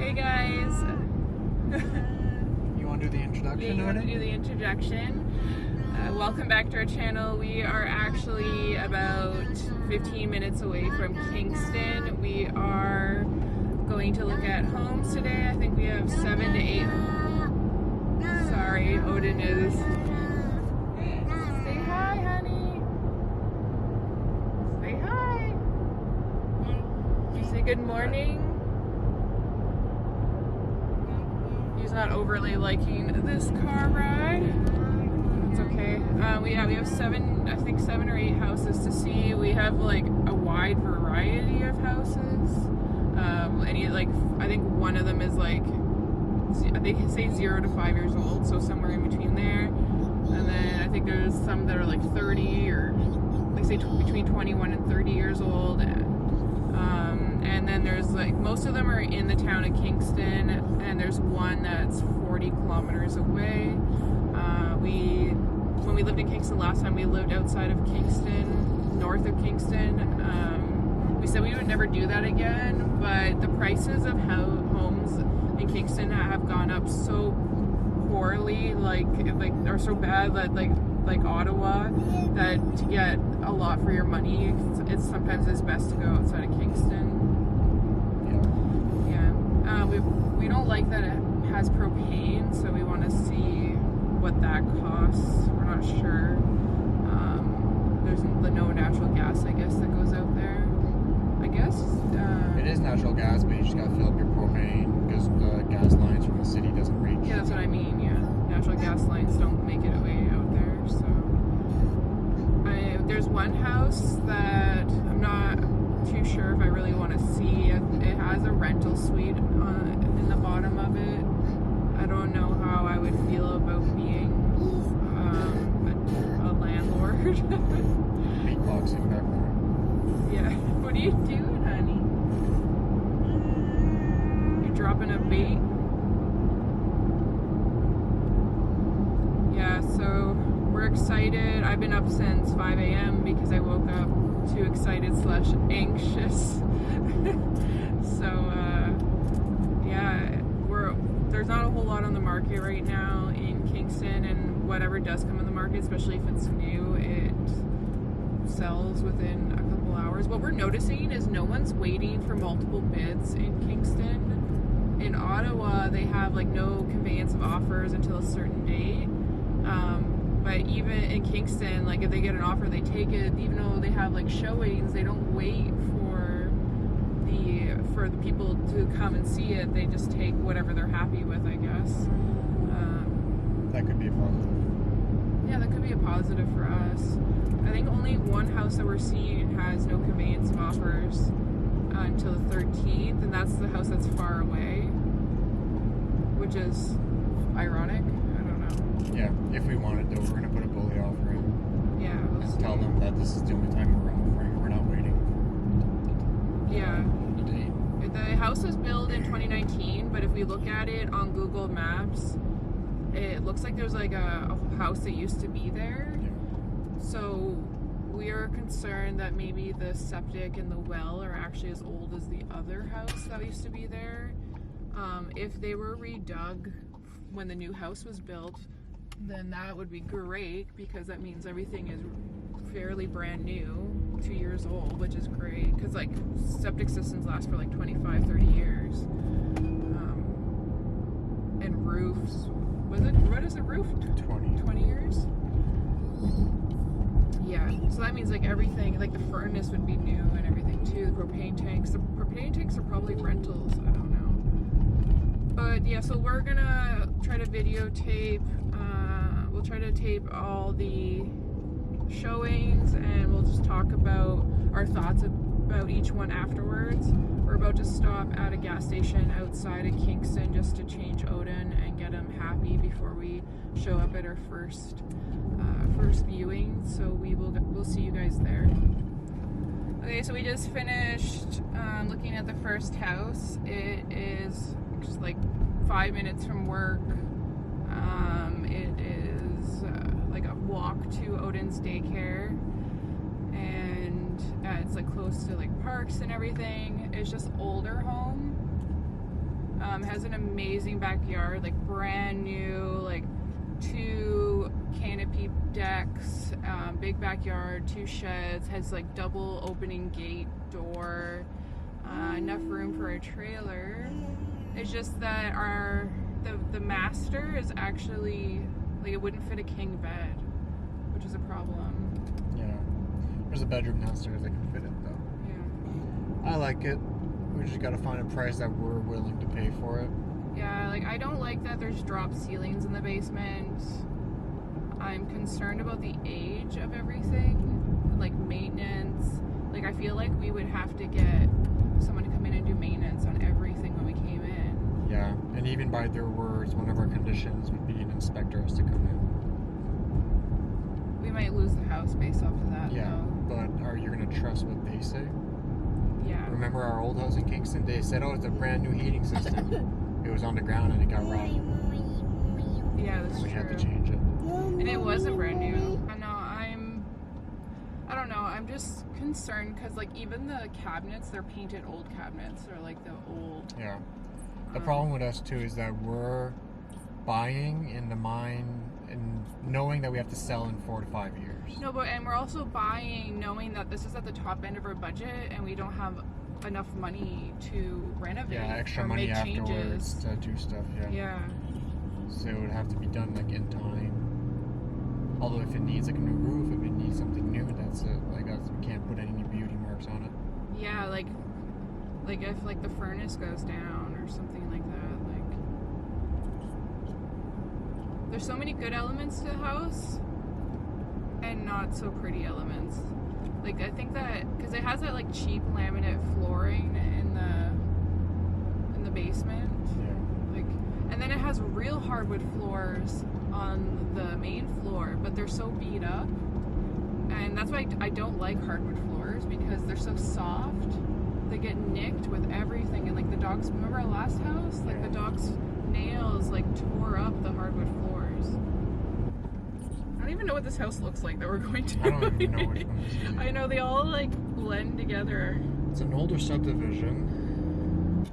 Hey guys. You want to do the introduction? Yeah, you want to do the introduction? Welcome back to our channel. We are actually about 15 minutes away from Kingston. We are going to look at homes today. I think we have 7 to 8. Sorry, Odin is. Say hi, honey. Say hi. You say good morning. He's not overly liking this car ride. It's okay. We have 7 or 8 houses to see. We have like a wide variety of houses. I think one of them is like, they say 0 to 5 years old, so somewhere in between there. And then I think there's some that are like 30 or they say between 21 and 30 years old. And then there's like, most of them are in the town of Kingston, and there's one that's 40 kilometers away. When we lived in Kingston last time, we lived outside of Kingston, north of Kingston. We said we would never do that again, but the prices of homes in Kingston have gone up so poorly, like are so bad that like Ottawa, that to get a lot for your money, it's sometimes it's best to go outside of Kingston. We don't like that it has propane, so we want to see what that costs. We're not sure. There's no natural gas, I guess, that goes out there. I guess. It is natural gas, but you just gotta fill up your propane because the gas lines from the city doesn't reach. Yeah, that's what I mean. Yeah, natural gas lines don't make it way out there. So there's one house that I'm not too sure if I really want to see. It has a rental suite in the bottom of it. I don't know how I would feel about being a landlord. Beatboxing back there. Yeah. What are you doing, honey? You're dropping a bait? Yeah, so we're excited. I've been up since 5 a.m. because I woke up too excited / anxious. So, there's not a whole lot on the market right now in Kingston, and whatever does come on the market, especially if it's new, it sells within a couple hours. What we're noticing is no one's waiting for multiple bids in Kingston. In Ottawa, they have like no conveyance of offers until a certain date. But even in Kingston, like if they get an offer, they take it. Even though they have like showings, they don't wait for the people to come and see it. They just take whatever they're happy with, I guess. That could be a positive. Yeah, that could be a positive for us. I think only one house that we're seeing has no conveyance of offers until the 13th, and that's the house that's far away, which is ironic. I don't know. Yeah, if we wanted to, we're going to put a bully offer in. Yeah, we'll and see. tell them that this is the only time we're offering. We're not waiting. Yeah. The date. The house was built in 2019, but if we look at it on Google Maps, it looks like there's like a house that used to be there. Yeah. So we are concerned that maybe the septic and the well are actually as old as the other house that used to be there. If they were redug when the new house was built, then that would be great, because that means everything is fairly brand new, 2 years old, which is great, because like septic systems last for like 25-30 years. And roofs, what is a roof? 20 years? Yeah, so that means like everything, like the furnace would be new and everything too. The propane tanks are probably rentals, I don't know. But yeah, so we're gonna try to videotape, we'll try to tape all the showings, and we'll just talk about our thoughts about each one afterwards. We're about to stop at a gas station outside of Kingston just to change Odin and get him happy before we show up at our first viewing. So we'll see you guys there. Okay, so we just finished looking at the first house. It is just like 5 minutes from work. It is like a walk to Odin's daycare, and it's like close to like parks and everything. It's just older home. Has an amazing backyard, like brand new, like 2 canopy decks, big backyard, 2 sheds, has like double opening gate door, enough room for a trailer. It's just that the master is actually, like, it wouldn't fit a king bed, which is a problem. Yeah. There's a bedroom downstairs that can fit it, though. Yeah. I like it. We just gotta find a price that we're willing to pay for it. Yeah, like, I don't like that there's drop ceilings in the basement. I'm concerned about the age of everything, like maintenance. Like, I feel like we would have to get someone to come in and do maintenance on everything when we came in. Yeah, and even by their words, one of our conditions would be an inspector has to come in. We might lose the house based off of that, Yeah, though. but are you gonna trust what they say? Yeah. Remember our old house in Kingston? They said, oh, it's a brand new heating system. It was on the ground and it got rotten. Yeah, that's We true. had to change it. And it wasn't brand new. I don't know, I'm just concerned because, like, even the cabinets, they're painted old cabinets. They're like the old. Yeah. The problem with us too is that we're buying in the mind and knowing that we have to sell in 4 to 5 years. No, and we're also buying knowing that this is at the top end of our budget and we don't have enough money to renovate. Yeah, extra or money make afterwards changes. to do stuff. Yeah. Yeah. So it would have to be done like in time. Although if it needs like a new roof, if it needs something new, that's it. Like we can't put any beauty marks on it. Yeah, like if like the furnace goes down or something like that, like there's so many good elements to the house and not so pretty elements. Like, I think that because it has that like cheap laminate flooring in the basement. Yeah. Like, and then it has real hardwood floors on the main floor, but they're so beat up. And that's why I don't like hardwood floors, because they're so soft. They get nicked with everything. And like the dogs, remember our last house? Like the dogs' nails like tore up the hardwood floors. I don't even know what this house looks like that we're going to. I don't even know which one this is. I know, they all like blend together. It's an older subdivision.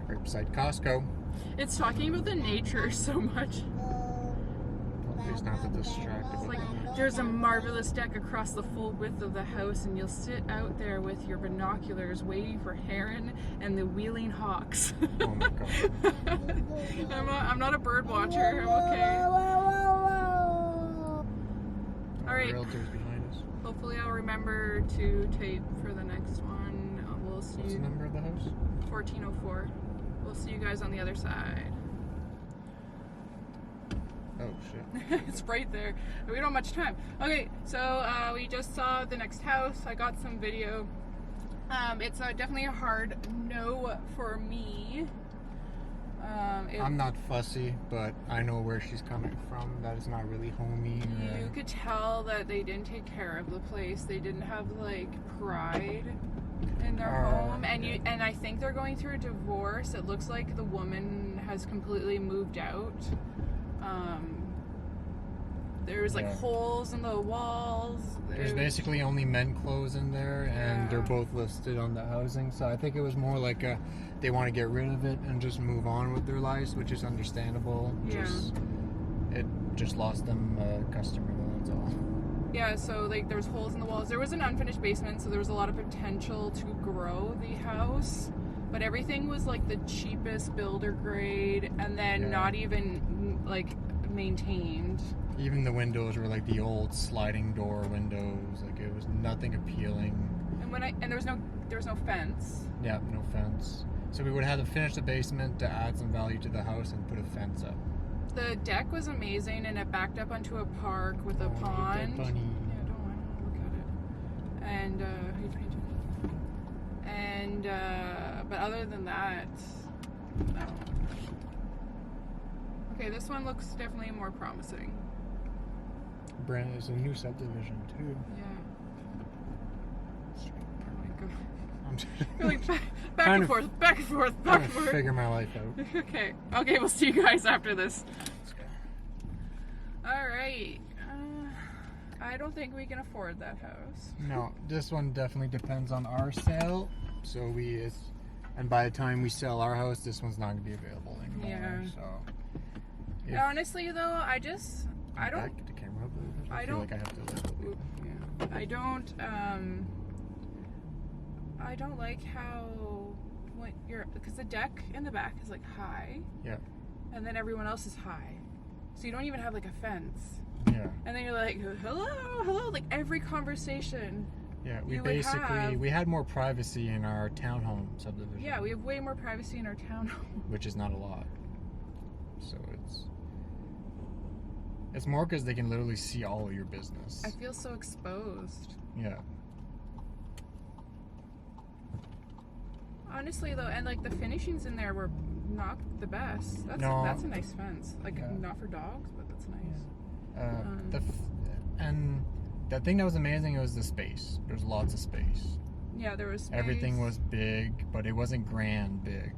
Right beside Costco. It's talking about the nature so much. Please not to distract. It's like, there's a marvelous deck across the full width of the house, and you'll sit out there with your binoculars waiting for heron and the wheeling hawks. Oh my god. I'm not a bird watcher. I'm okay. All right. Realtors behind us. Hopefully I'll remember to tape for the next one. We'll see. What's the number of the house? 1404. We'll see you guys on the other side. Oh shit. It's right there. We don't have much time. Okay, so we just saw the next house. I got some video. It's definitely a hard no for me. I'm not fussy, but I know where she's coming from. That is not really homey. You could tell that they didn't take care of the place. They didn't have like pride in their home, and I think they're going through a divorce. It looks like the woman has completely moved out. There's like holes in the walls. There's basically only men clothes in there, and they're both listed on the housing. So I think it was more like they want to get rid of it and just move on with their lives, which is understandable. Yeah. It just lost them a customer, though. That's all. Yeah, so like there's holes in the walls. There was an unfinished basement, so there was a lot of potential to grow the house, but everything was like the cheapest builder grade, and then not even like maintained. Even the windows were like the old sliding door windows. Like it was nothing appealing. And there was no fence. Yeah, no fence. So we would have to finish the basement to add some value to the house and put a fence up. The deck was amazing, and it backed up onto a park with a pond. Bunny. Yeah, don't want to look at it. And he's painted. And but other than that, no. Okay, this one looks definitely more promising. Brand is a new subdivision too. Yeah. Oh my god. I'm just Going back and forth, back and forth, back and forth. Figure my life out. Okay. Okay, we'll see you guys after this. Let's go. Alright. I don't think we can afford that house. No, this one definitely depends on our sale. So And by the time we sell our house, this one's not going to be available anymore. Yeah. So. Honestly, though, I don't. Back the camera up a little bit. I feel don't. like I have to. Yeah. I don't like how because the deck in the back is like high. Yeah. And then everyone else is high, so you don't even have like a fence. Yeah. And then you're like, hello, like every conversation. Yeah, we had more privacy in our townhome subdivision. Yeah, we have way more privacy in our townhome. Which is not a lot. So it's more because they can literally see all of your business. I feel so exposed. Yeah. Honestly, though, and like the finishings in there were not the best. That's a nice fence. Like not for dogs, but that's nice. And the thing that was amazing was the space. There's lots of space. Yeah, there was space. Everything was big, but it wasn't grand big.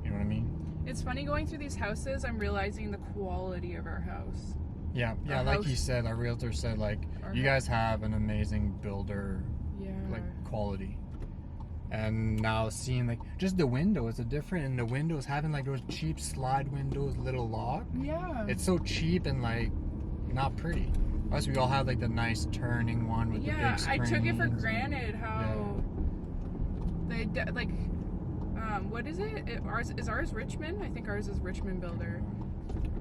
You know what I mean? It's funny going through these houses, I'm realizing the quality of our house. Yeah, like he said, our realtor said, like, you guys have an amazing builder, like, quality. And now seeing, like, just the windows are different, and the windows having, like, those cheap slide windows, little lock. Yeah. It's so cheap and, like, not pretty. Us, we all have, like, the nice turning one with the big screens. I took it for granted how they, like, what is it? Is ours Richmond? I think ours is Richmond Builder.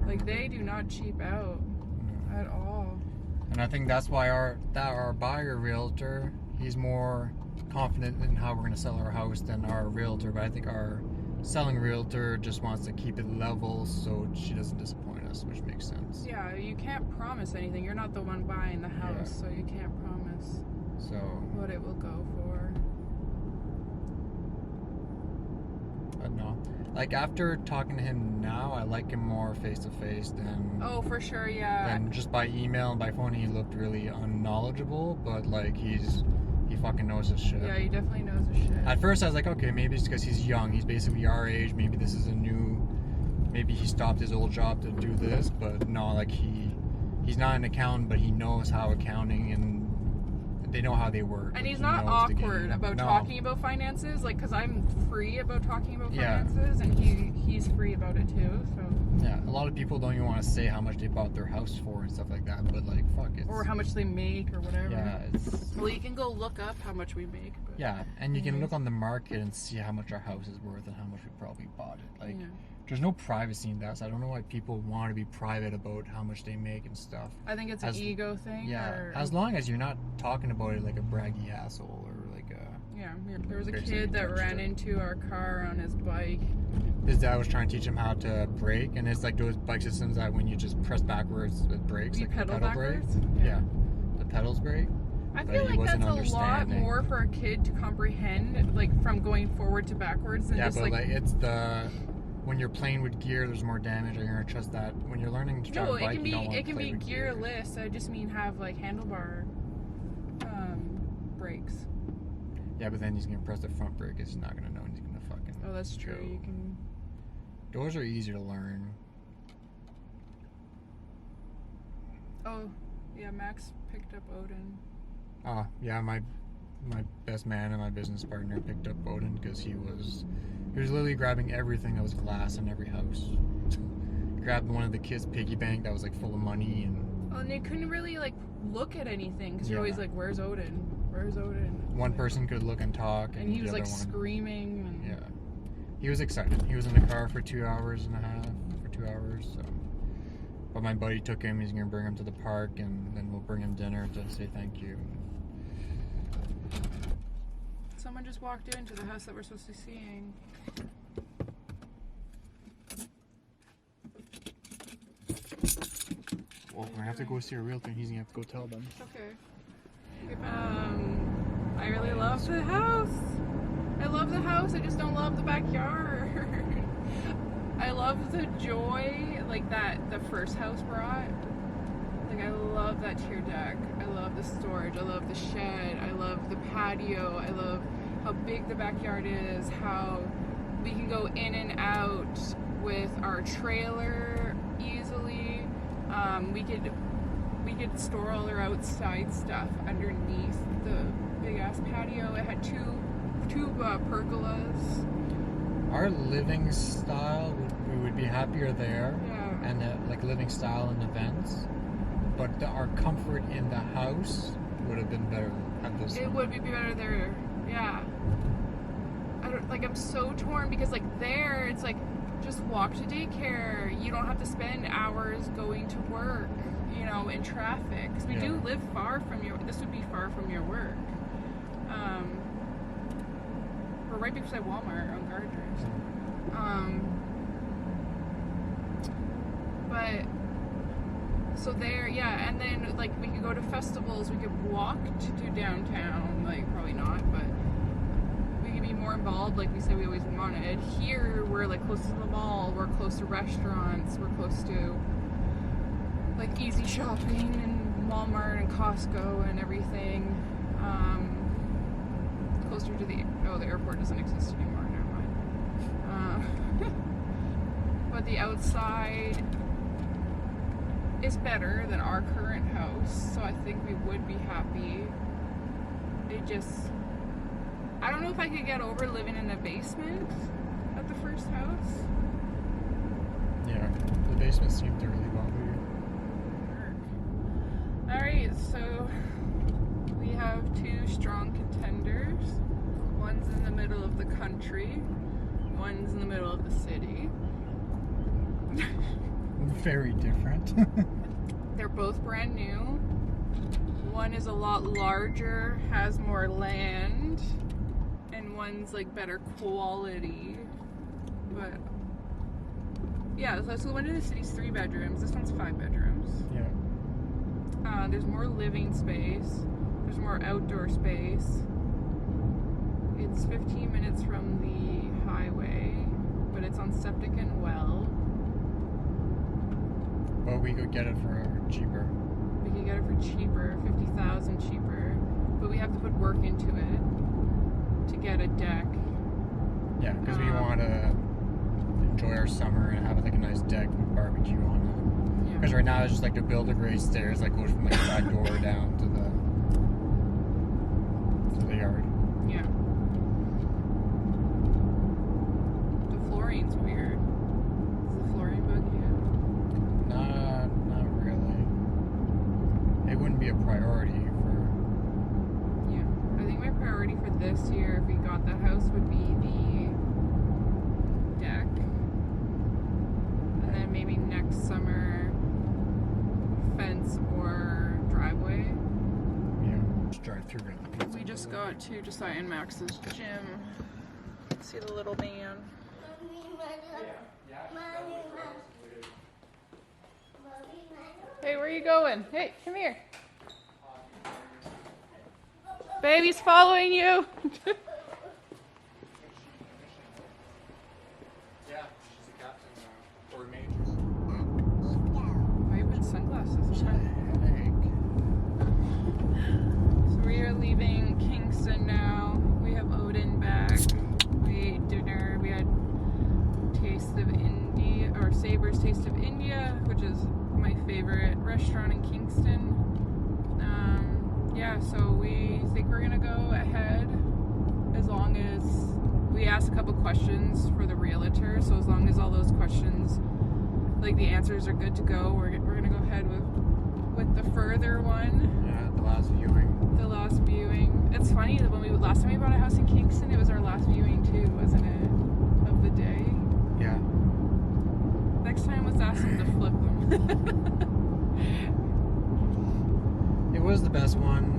Like, they do not cheap out at all. And I think that's why our buyer realtor, he's more confident in how we're going to sell our house than our realtor. But I think our selling realtor just wants to keep it level so she doesn't disappoint us, which makes sense. Yeah, you can't promise anything. You're not the one buying the house, so you can't promise what it will go for. But no, like after talking to him now, I like him more face to face than. Oh, for sure, yeah. Than just by email and by phone, he looked really unknowledgeable, but like he fucking knows his shit. Yeah, he definitely knows his shit. At first, I was like, okay, maybe it's because he's young. He's basically our age. Maybe this is maybe he stopped his old job to do this, but no, like he's not an accountant, but he knows how accounting and they know how they work. And he's not awkward about talking about finances, like, because I'm free about talking about finances, and he's free about it too, so. Yeah, a lot of people don't even want to say how much they bought their house for and stuff like that, but like, fuck it. Or how much they make or whatever. Yeah, well, you can go look up how much we make. But yeah, and you can look on the market and see how much our house is worth and how much we probably bought it. Like, there's no privacy in that, so I don't know why people want to be private about how much they make and stuff. I think it's an ego thing. Yeah, as long as you're not talking about it like a braggy asshole or like a... Yeah, there was a kid that ran into our car on his bike. His dad was trying to teach him how to brake, and it's like those bike systems that when you just press backwards, it brakes. You like pedal the pedal backwards? brake. Yeah, the pedals brake. I feel like that's a lot more for a kid to comprehend, like from going forward to backwards than just like it's the... When you're playing with gear, there's more damage. You're gonna trust that. When you're learning to drive a bike, you don't want to play with gear. It can be gearless. I just mean have like handlebar brakes. Yeah, but then he's gonna press the front brake. He's not gonna know. He's gonna fucking. Oh, that's true. Go. You can. Doors are easy to learn. Oh, yeah. Max picked up Odin. Oh, yeah. My best man and my business partner picked up Odin because he was literally grabbing everything that was glass in every house. Grabbed one of the kids' piggy bank that was like full of money and they couldn't really like look at anything because you're always like, "Where's Odin? Where's Odin?" One person could look and talk, and he was like screaming. And... Yeah, he was excited. He was in the car for 2 hours and a half, for 2 hours. So, but my buddy took him. He's gonna bring him to the park, and then we'll bring him dinner to say thank you. Someone just walked into the house that we're supposed to be seeing. Well, we're gonna have to go see a realtor, and he's gonna have to go tell them. Okay. I really love the house. I love the house. I just don't love the backyard. I love the joy like that the first house brought. Like, I love that tier deck. I love the storage. I love the shed. I love the patio. I love how big the backyard is. How we can go in and out with our trailer easily. We could store all our outside stuff underneath the big ass patio. It had 2 pergolas. Our living style, we would be happier there, Yeah. and like living style and events. But our comfort in the house would have been better at this. It would be better there. Yeah. I'm so torn because like there, it's like just walk to daycare. You don't have to spend hours going to work, you know, in traffic. Because we do live far from your. This would be far from your work. We're right beside Walmart on Gardner's. But so there, yeah, and then like we could go to festivals. We could walk to downtown. Like probably not, but we could be more involved. Like we said, we always wanted. Here, we're like close to the mall. We're close to restaurants. We're close to like easy shopping and Walmart and Costco and everything. Closer to the airport doesn't exist anymore. Never mind. But the outside is better than our current house, so I think we would be happy. I don't know if I could get over living in a basement at the first house. Yeah, the basement seemed to really bother you. Alright, so we have 2 strong contenders. One's in the middle of the country, one's in the middle of the city. Very different. They're both brand new. One is a lot larger, has more land, and one's like better quality. But yeah, so the one in the city's 3 bedrooms. This one's 5 bedrooms. Yeah. There's more living space. There's more outdoor space. It's 15 minutes from the highway, but it's on septic and well. But we could get it for cheaper. We could get it for cheaper, 50,000 cheaper. But we have to put work into it to get a deck. Yeah, because we want to enjoy our summer and have like a nice deck and barbecue on it. Because right now it's just like to build a great stairs that goes from like the back door down to the yard. Yeah. The flooring's weird. Does the flooring bug you? Not really. It wouldn't be a priority for. Yeah. I think my priority for this year, if we got the house, would be the deck. And then maybe next summer, fence or driveway. Yeah. Just drive through it. We just got to Josiah and Max's gym. See the little man. Hey, where are you going? Hey, come here. Baby's following you. Yeah, she's a captain or major. Why you put sunglasses on? So we are leaving Kingston now. We have Odin back. We ate dinner. We had Saber's Taste of India, which is my favorite restaurant in Kingston. Yeah, so we think we're gonna go ahead as long as we ask a couple questions for the realtor. So as long as all those questions, like the answers are good to go, we're gonna go ahead with the further one. Yeah, the last viewing. The last viewing. It's funny that last time we bought a house in Kingston, it was our last viewing too, wasn't it? Of the day. Yeah. Next time, let's ask them to flip them. It was the best one.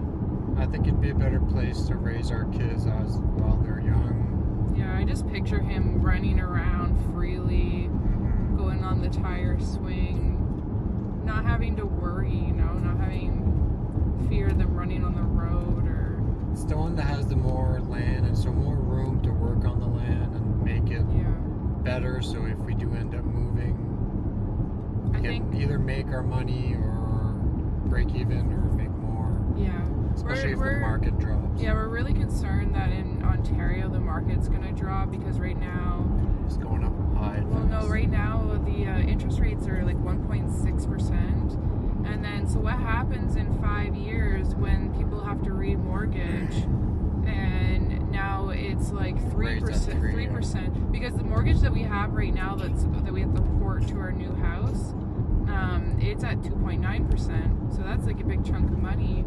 I think it'd be a better place to raise our kids while they're young. Yeah, I just picture him running around freely, going on the tire swing, not having to worry, not having fear of them running on the road or. It's the one that has the more land and so more room to work on the land and make it better. So if we do end up moving, we can either make our money or break even or make more. Yeah. Especially if the market drops. Yeah, we're really concerned that in Ontario the market's going to drop because right now it's going up high. Well, no, right now the interest rates are like 1.6%. And then, so what happens in 5 years when people have to remortgage and now it's like 3%. Raised at 3, 3%. Because the mortgage that we have right now that we have to port to our new house, it's at 2.9%. So that's like a big chunk of money.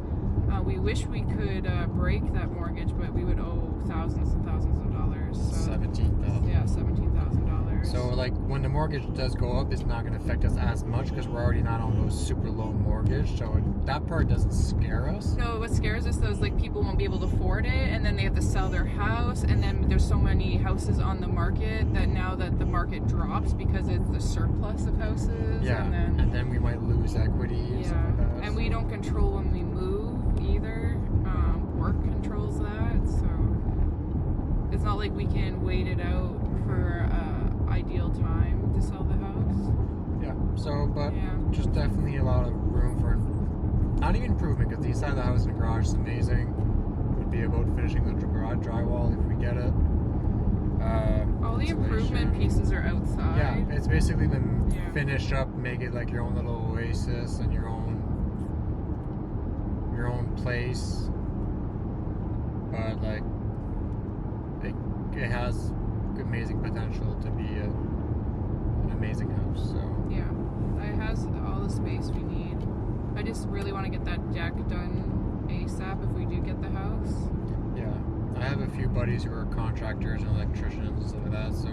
We wish we could break that mortgage, but we would owe thousands and thousands of dollars. So, $17,000. Yeah, $17,000. So like when the mortgage does go up, it's not going to affect us as much because we're already not on those super low mortgage. So that part doesn't scare us. No, what scares us though is like people won't be able to afford it, and then they have to sell their house, and then there's so many houses on the market that now that the market drops because it's the surplus of houses. Yeah, and then we might lose equity. And stuff like that. And we don't control when we move either. Work controls that, so it's not like we can wait it out for ideal time to sell the house. Yeah. So, but just definitely a lot of room for not even improvement because the inside of the house and the garage is amazing. Would be about finishing the garage drywall if we get it. All the improvement pieces are outside. Yeah, it's basically the finish up, make it like your own little oasis and your own place. But like it has amazing potential to be an amazing house. So yeah, it has all the space we need. I just really want to get that deck done ASAP if we do get the house. Yeah, I have a few buddies who are contractors and electricians and stuff like that, so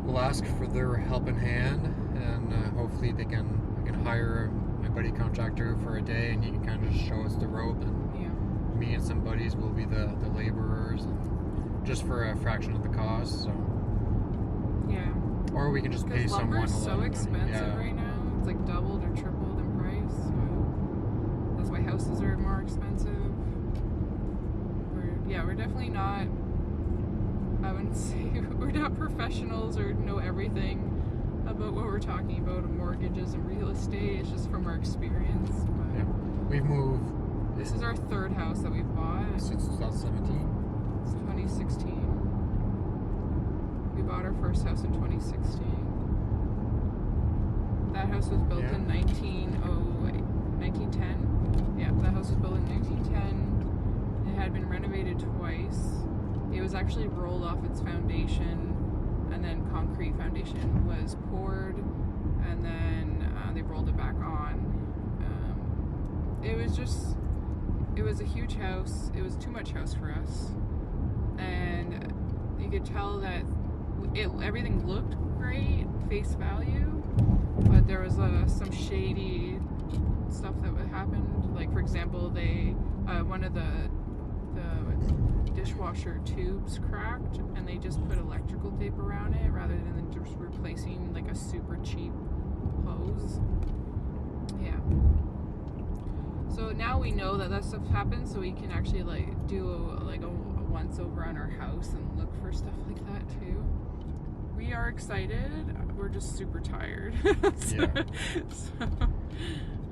we'll ask for their helping hand, and hopefully I can hire my buddy contractor for a day, and he can kind of just show us the rope, and me and some buddies will be the laborers, and just for a fraction of the cost. So yeah, or we can just pay someone. Lumber's so expensive right now. It's like doubled or tripled in price. So that's why houses are more expensive. We're definitely not. I wouldn't say we're not professionals or know everything about what we're talking about mortgages and real estate. It's just from our experience. But we've moved. This is our third house that we've bought. Since 2017? It's 2016. We bought our first house in 2016. That house was built in 1910. Yeah, that house was built in 1910. It had been renovated twice. It was actually rolled off its foundation, and then concrete foundation was poured, and then they rolled it back on. It was a huge house. It was too much house for us, and you could tell that everything looked great, face value, but there was some shady stuff that happened. Like for example, one of the dishwasher tubes cracked, and they just put electrical tape around it rather than just replacing like a super cheap hose. Yeah. So now we know that stuff happens, so we can actually like do a once over on our house and look for stuff like that too. We are excited. We're just super tired. So.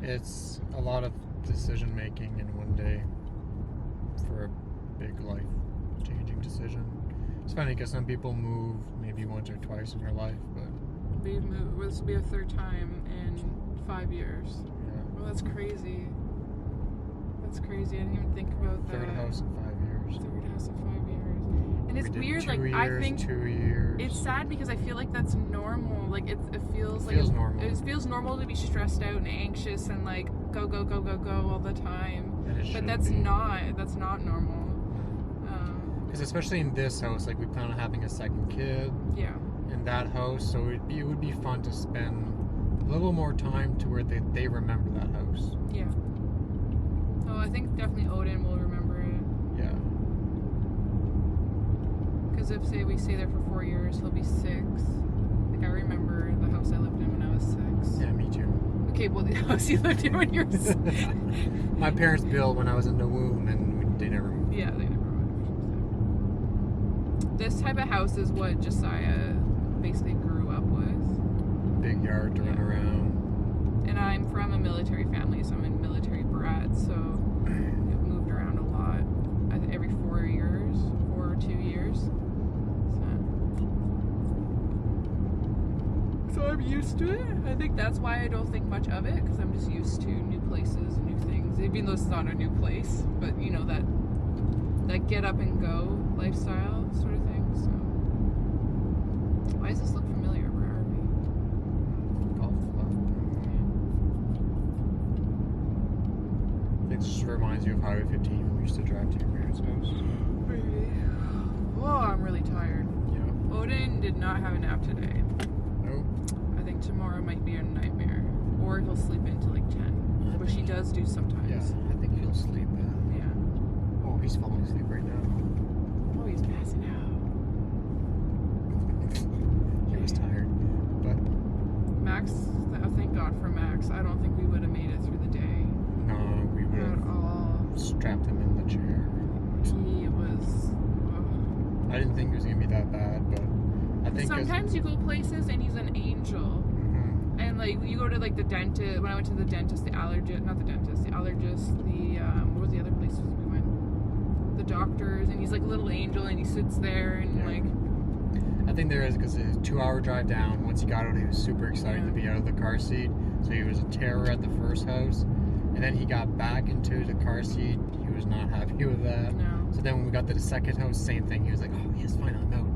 It's a lot of decision making in one day for a big life changing decision. It's funny because some people move maybe once or twice in their life, but we moved. This will be a third time in 5 years. Yeah. Well, that's crazy. That's crazy. I didn't even think about that. Third house in 5 years. Third house in 5 years. And it's weird. I think 2 years. It's sad because I feel like that's normal. Like it feels normal. It feels normal to be stressed out and anxious and like go all the time. But that's not normal. Because especially in this house, like we plan on having a second kid. Yeah. In that house, so it would be fun to spend a little more time to where they remember that house. Yeah. Oh, I think definitely Odin will remember it. Yeah. Because if say we stay there for 4 years, he'll be 6. Like I remember the house I lived in when I was 6. Yeah, me too. Okay, well the house you lived in when you were 6. My parents built when I was in the womb, and they never moved. Yeah, they never moved. This type of house is what Josiah basically grew up with. Big yard to run around. And I'm from a military family, so I'm a military brat, so I've moved around a lot. I think every 4 years, 4 or 2 years. So I'm used to it. I think that's why I don't think much of it, because I'm just used to new places and new things. Even though it's not a new place, but you know that like get up and go lifestyle sort of thing. So why does this look familiar? Where are we? Golf club. It just reminds you of Highway 15 when we used to drive to your parents' house. Oh, I'm really tired. Yeah. Odin did not have a nap today. Nope. I think tomorrow might be a nightmare. Or he'll sleep into like 10. Which he does do sometimes. Yeah, I think he'll sleep. Yeah. Oh, he's falling asleep right now. Oh, he's passing out. He was tired. But Max, thank God for Max. I don't think we would have made it through the day. no, we would At have all. strapped him in the chair. He was. I didn't think it was gonna be that bad, but I think Sometimes you go places and he's an angel. Mhm. And like you go to like the dentist. When I went to the dentist, the allergist, not the dentist, the allergist, the what was the other places we went? The doctors, and he's like a little angel, and he sits there and Yeah. like. I think there is because it's a 2-hour drive down. Once he got out, he was super excited to be out of the car seat. So he was a terror at the first house, and then he got back into the car seat. He was not happy with that. No. So then when we got to the second house, same thing. He was like, "Oh yes, fine, I'm out."